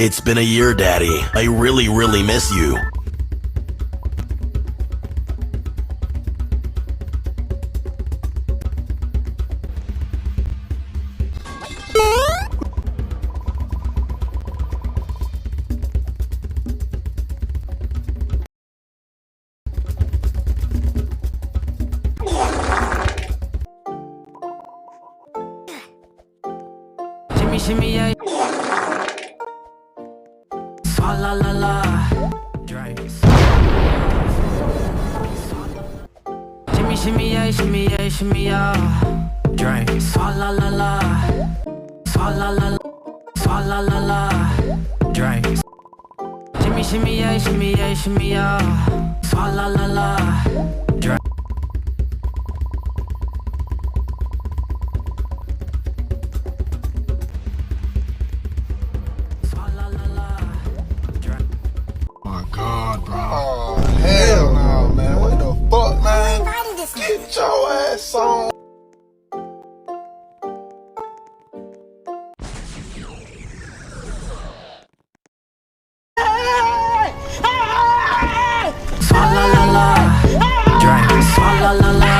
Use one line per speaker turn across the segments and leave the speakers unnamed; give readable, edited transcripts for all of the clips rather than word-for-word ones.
It's been a year, Daddy. I really, really miss you.
Shimmy, shimmy, yeah. Swalla la la. Drink. Shimmy, shimmy, yeah, shimmy, yeah, shimmy, yeah. Drink. Swalla la la. Swalla la la. Swalla la la. Drink. Shimmy, shimmy, yeah, shimmy, yeah, shimmy, yeah. Swalla la la. Drink.
God, bro. Oh, hell no, man. What the fuck, man? Get your ass on.
Swalla la la. Drink. Swalla la la.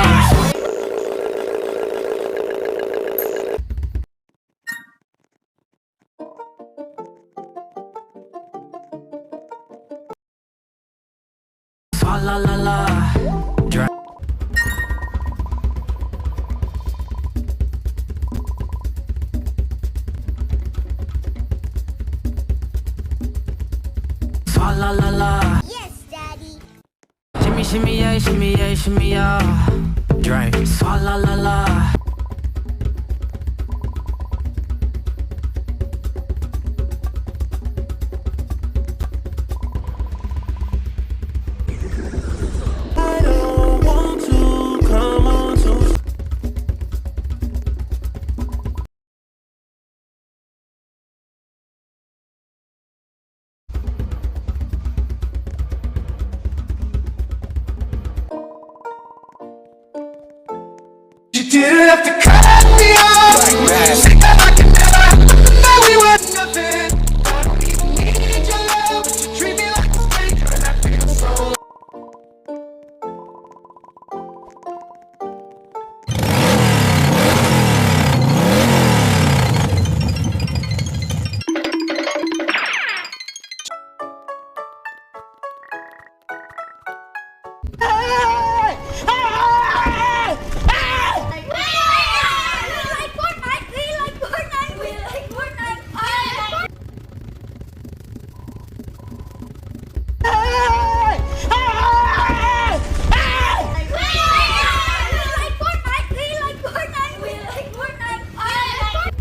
Swalla la la. Drink. Swalla la la.
Yes, Daddy.
Shimmy, shimmy, yeah, shimmy, yeah, shimmy, yeah. Drink. Swalla la la.
You didn't have to cut me off. Say that I can never know we were nothing. I don't even need your love, but you treat me like a stranger, and I feel so.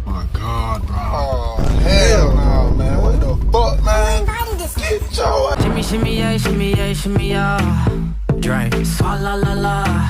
My God, bro. Oh, hell no, man. What the fuck, man? Get your ass.
Shimmy, shimmy, yeah, shimmy, yeah, shimmy, yeah. Drink. Swalla la la.